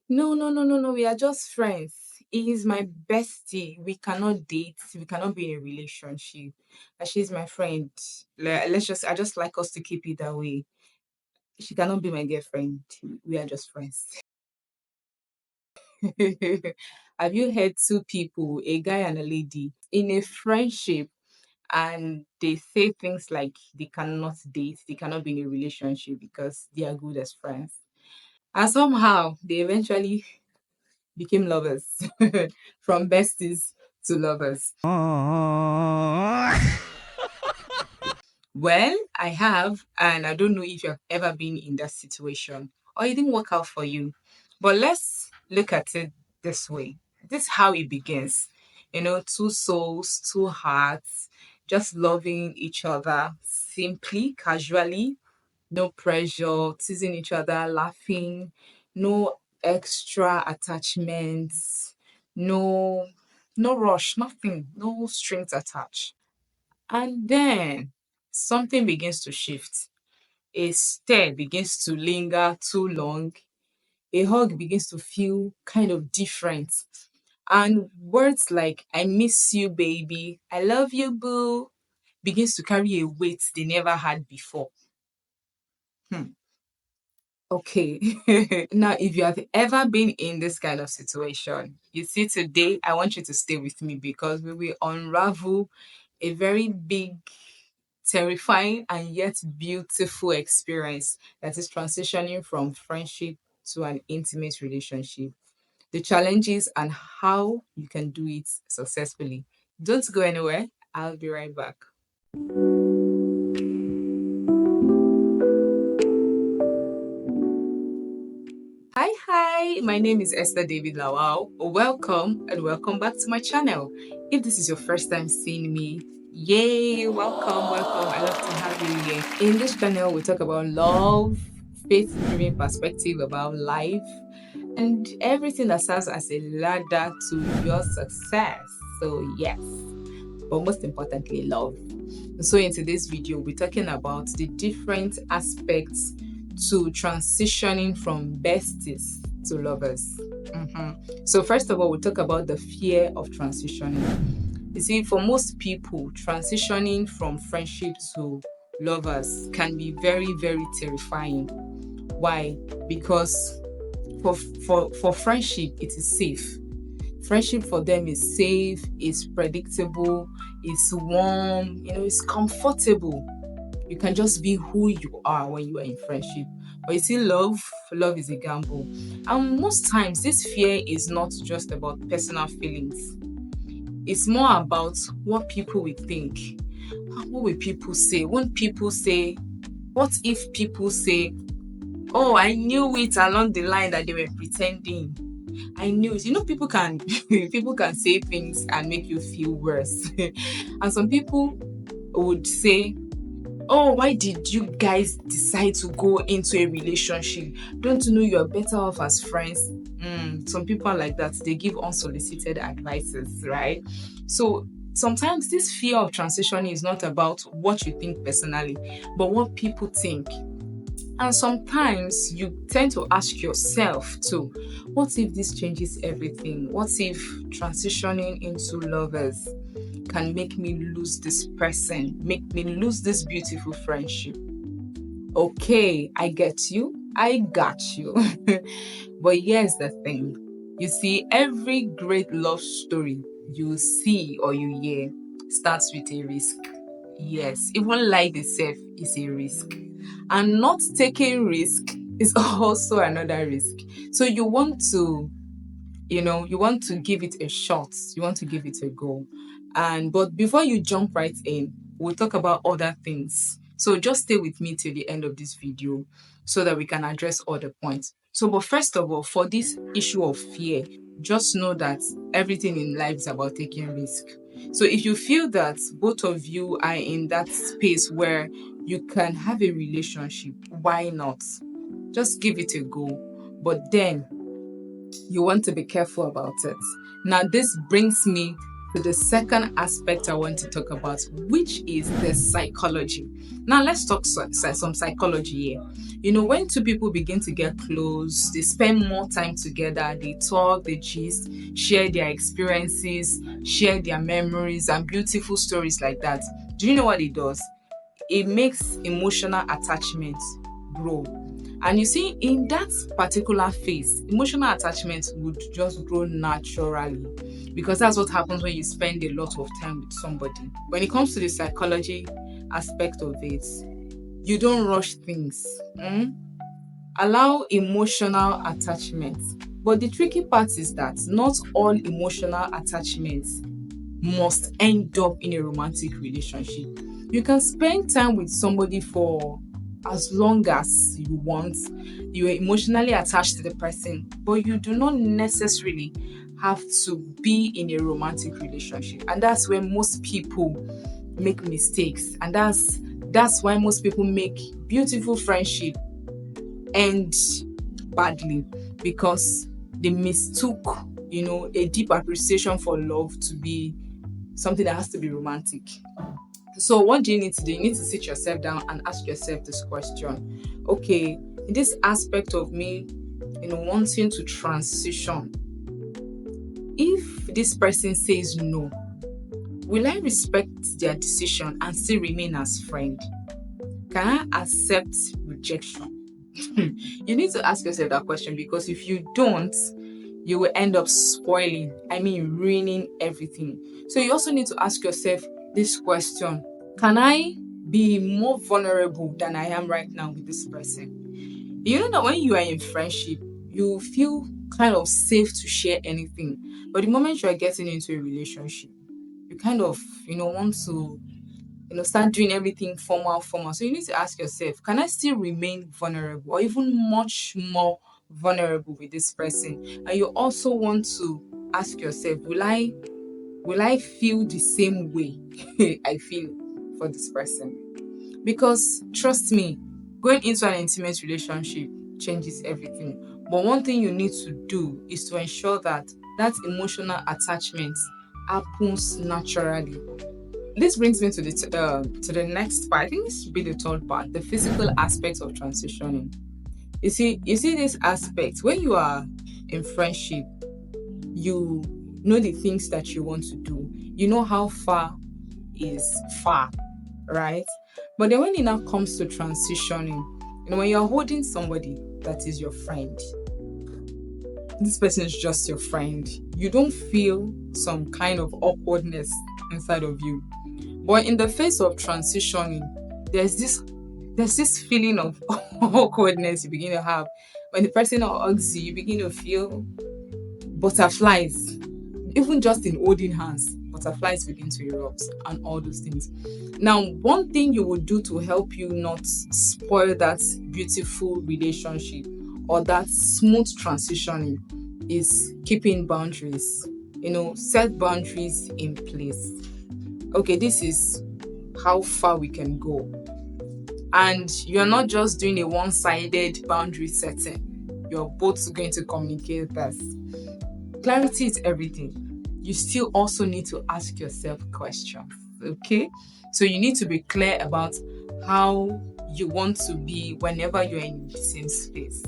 No, no, no, no, no. We are just friends. He is my bestie. We cannot date. We cannot be in a relationship. And she's my friend. I just like us to keep it that way. She cannot be my girlfriend. We are just friends. Have you heard two people, a guy and a lady, in a friendship, and they say things like they cannot date, they cannot be in a relationship because they are good as friends? And somehow they eventually became lovers from besties to lovers. Well, I have, and I don't know if you've ever been in that situation or it didn't work out for you. But let's look at it this way. This is how it begins. Two souls, two hearts, just loving each other simply, casually, no pressure, teasing each other, laughing, no extra attachments, no no rush, nothing, no strings attached. And then something begins to shift. A stare begins to linger too long. A hug begins to feel kind of different. And words like, I miss you, baby, I love you, boo, begins to carry a weight they never had before. Hmm. Okay. Now, if you have ever been in this kind of situation, you see, today I want you to stay with me because we will unravel a very big, terrifying, and yet beautiful experience that is transitioning from friendship to an intimate relationship. The challenges and how you can do it successfully. Don't go anywhere. I'll be right back. Hi, hi. My name is Esther David-Lawal. Welcome and welcome back to my channel. If this is your first time seeing me, yay, welcome, welcome. I love to have you here. In this channel, we talk about love, faith-driven perspective about life, and everything that serves as a ladder to your success. So, yes, but most importantly, love. So in today's video, we're talking about the different aspects to transitioning from besties to lovers. So first of all, we'll talk about the fear of transitioning. You see, for most people, transitioning from friendship to lovers can be very, very terrifying. Why? Because for friendship, it is safe. Friendship for them is safe, is predictable, it's warm, it's comfortable. You can just be who you are when you are in friendship. But you see, love is a gamble. And most times, this fear is not just about personal feelings, it's more about what people will think. What will people say? Won't people say, what if people say, oh, I knew it along the line that they were pretending? I knew it. People can people can say things and make you feel worse. And some people would say, oh, why did you guys decide to go into a relationship? Don't you know you're better off as friends? Some people are like that. They give unsolicited advices, right? So sometimes this fear of transitioning is not about what you think personally, but what people think. And sometimes you tend to ask yourself too, what if this changes everything? What if transitioning into lovers can make me lose this person, make me lose this beautiful friendship? Okay, I get you. I got you. But here's the thing. You see, every great love story you see or you hear starts with a risk. Yes, even life itself is a risk. And not taking risk is also another risk. So you want to give it a shot, you want to give it a go. And but before you jump right in, we'll talk about other things. So just stay with me till the end of this video so that we can address all the points. So, but first of all, for this issue of fear, just know that everything in life is about taking risk. So if you feel that both of you are in that space where you can have a relationship, why not? Just give it a go. But then you want to be careful about it. Now, this brings me to the second aspect I want to talk about, which is the psychology. Now, let's talk some psychology here. When two people begin to get close, they spend more time together, they talk, they gist, share their experiences, share their memories, and beautiful stories like that. Do you know what it does? It makes emotional attachment grow. And you see, in that particular phase, emotional attachment would just grow naturally because that's what happens when you spend a lot of time with somebody. When it comes to the psychology aspect of it, you don't rush things. Allow emotional attachment. But the tricky part is that not all emotional attachments must end up in a romantic relationship. You can spend time with somebody for as long as you want. You are emotionally attached to the person, but you do not necessarily have to be in a romantic relationship. And that's where most people make mistakes. And that's why most people make beautiful friendship end badly, because they mistook, a deep appreciation for love to be something that has to be romantic. So what do you need to do? You need to sit yourself down and ask yourself this question. Okay, in this aspect of me, wanting to transition, if this person says no, will I respect their decision and still remain as friend? Can I accept rejection? You need to ask yourself that question, because if you don't, you will end up ruining everything. So you also need to ask yourself this question: can I be more vulnerable than I am right now with this person? You know that when you are in friendship, you feel kind of safe to share anything. But the moment you are getting into a relationship, you kind of, want to, start doing everything formal. So you need to ask yourself, can I still remain vulnerable or even much more vulnerable with this person? And you also want to ask yourself, will I feel the same way I feel for this person? Because trust me, going into an intimate relationship changes everything. But one thing you need to do is to ensure that that emotional attachment happens naturally. This brings me to the next part. I think this should be the third part, the physical aspects of transitioning. You see this aspect when you are in friendship. You know the things that you want to do. You know how far is far, right? But then when it now comes to transitioning, when you're holding somebody that is your friend, this person is just your friend, you don't feel some kind of awkwardness inside of you. But in the face of transitioning, there's this feeling of awkwardness you begin to have. When the person hugs you, you begin to feel butterflies. Even just in holding hands, butterflies begin to erupt and all those things. Now, one thing you would do to help you not spoil that beautiful relationship or that smooth transitioning is keeping boundaries. Set boundaries in place. Okay, this is how far we can go. And you're not just doing a one-sided boundary setting. You're both going to communicate this. Clarity is everything. You still also need to ask yourself questions, okay? So you need to be clear about how you want to be whenever you're in the same space.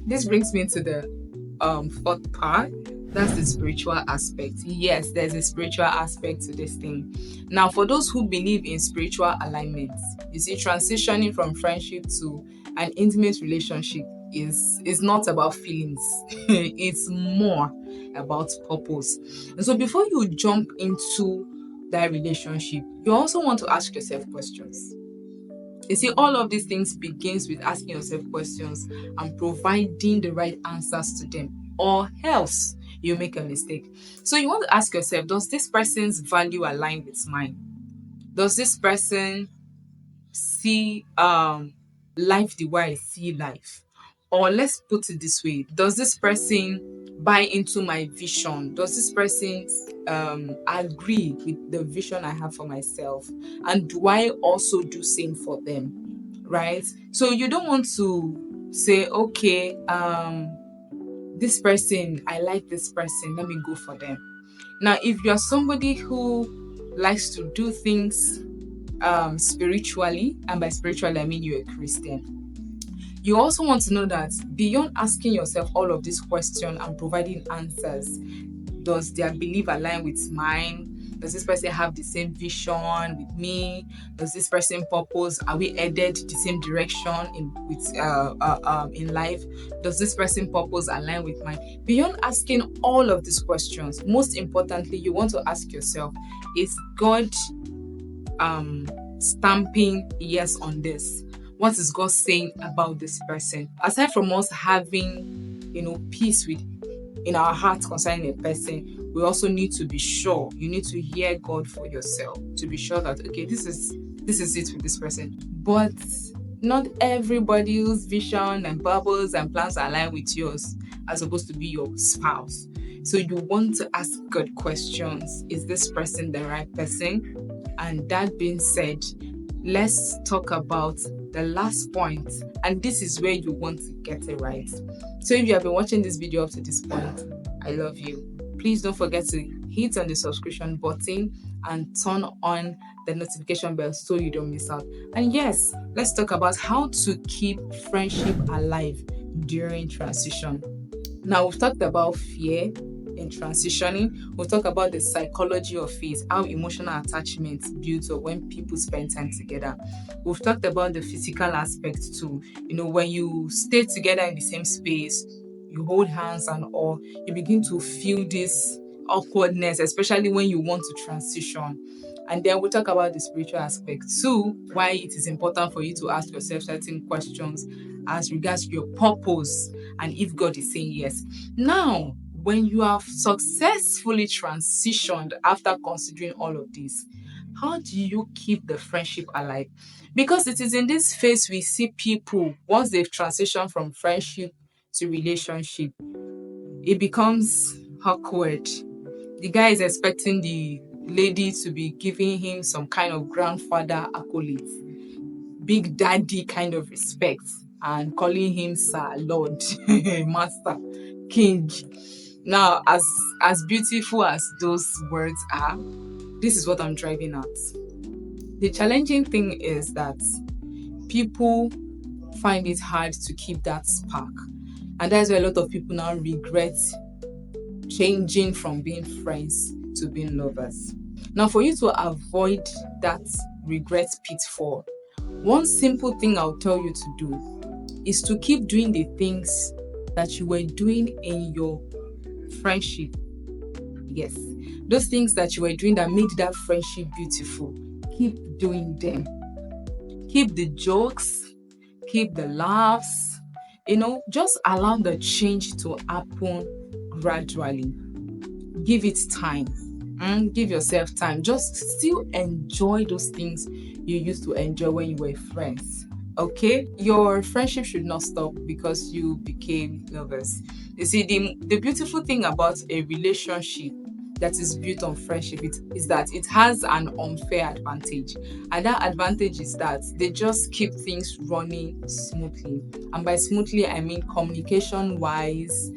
This brings me to the fourth part. That's the spiritual aspect. Yes, there's a spiritual aspect to this thing. Now, for those who believe in spiritual alignment, you see, transitioning from friendship to an intimate relationship is not about feelings. It's more about purpose. And so before you jump into that relationship, you also want to ask yourself questions. You see, all of these things begins with asking yourself questions and providing the right answers to them, or else you make a mistake. So you want to ask yourself, does this person's value align with mine? Does this person see life the way I see life? Or let's put it this way, does this person buy into my vision? Does this person agree with the vision I have for myself? And do I also do same for them? Right? So you don't want to say, okay, this person, I like this person, let me go for them. Now, if you are somebody who likes to do things spiritually, and by spiritually I mean you're a Christian, you also want to know that beyond asking yourself all of these questions and providing answers, does their belief align with mine? Does this person have the same vision with me? Does this person purpose? Are we headed the same direction in life? Does this person purpose align with mine? Beyond asking all of these questions, most importantly, you want to ask yourself: is God stamping yes on this? What is God saying about this person? Aside from us having, peace in our hearts concerning a person, we also need to be sure. You need to hear God for yourself to be sure that, okay, this is it with this person. But not everybody's vision and purpose and plans align with yours as supposed to be your spouse. So you want to ask God questions. Is this person the right person? And that being said, let's talk about the last point. And this is where you want to get it right. So if you have been watching this video up to this point, I love you. Please don't forget to hit on the subscription button and turn on the notification bell so you don't miss out. And yes, let's talk about how to keep friendship alive during transition. Now, we've talked about fear in transitioning. We'll talk about the psychology of it, how emotional attachment builds up when people spend time together. We've talked about the physical aspect too. When you stay together in the same space, you hold hands and all, you begin to feel this awkwardness, especially when you want to transition. And then we'll talk about the spiritual aspect too, why it is important for you to ask yourself certain questions as regards your purpose and if God is saying yes. Now, when you have successfully transitioned after considering all of this, how do you keep the friendship alive? Because it is in this phase we see people, once they've transitioned from friendship to relationship, it becomes awkward. The guy is expecting the lady to be giving him some kind of grandfather accolades, big daddy kind of respect, and calling him sir, lord, master, king. Now, as beautiful as those words are, this is what I'm driving at. The challenging thing is that people find it hard to keep that spark. And that's why a lot of people now regret changing from being friends to being lovers. Now, for you to avoid that regret pitfall, one simple thing I'll tell you to do is to keep doing the things that you were doing in your friendship. Yes, those things that you were doing that made that friendship beautiful, keep doing them. Keep the jokes, keep the laughs, just allow the change to happen gradually. Give it time. Give yourself time. Just still enjoy those things you used to enjoy when you were friends. Okay, your friendship should not stop because you became lovers. You see, the beautiful thing about a relationship that is built on friendship is that it has an unfair advantage, and that advantage is that they just keep things running smoothly. And by smoothly, I mean communication wise,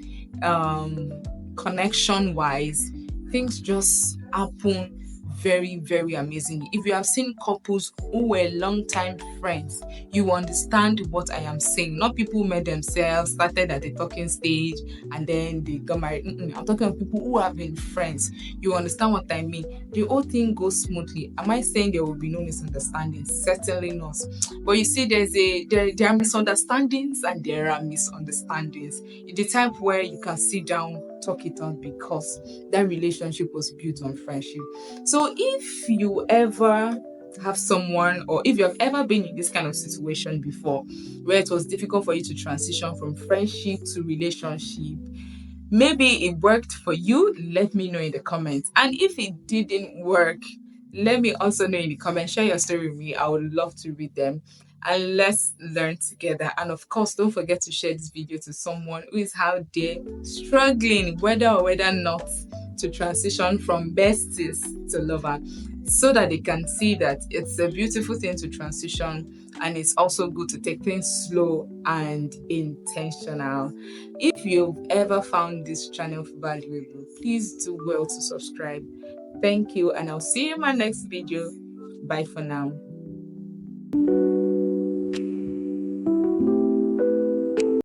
connection wise, things just happen very, very amazingly. If you have seen couples who were long-time friends, you understand what I am saying. Not people who met themselves, started at the talking stage, and then they got married. I'm talking about people who have been friends. You understand what I mean? The whole thing goes smoothly. Am I saying there will be no misunderstandings? Certainly not. But you see, there are misunderstandings and there are misunderstandings. It's the type where you can sit down, talk it out, because that relationship was built on friendship. So if you ever have someone, or if you have ever been in this kind of situation before where it was difficult for you to transition from friendship to relationship, maybe it worked for you, let me know in the comments. And if it didn't work, let me also know in the comments. Share your story with me. I would love to read them. And let's learn together. And of course, don't forget to share this video to someone who is out there struggling, whether or whether not, to transition from besties to lover, so that they can see that it's a beautiful thing to transition and it's also good to take things slow and intentional. If you've ever found this channel valuable, please do well to subscribe. Thank you, and I'll see you in my next video. Bye for now.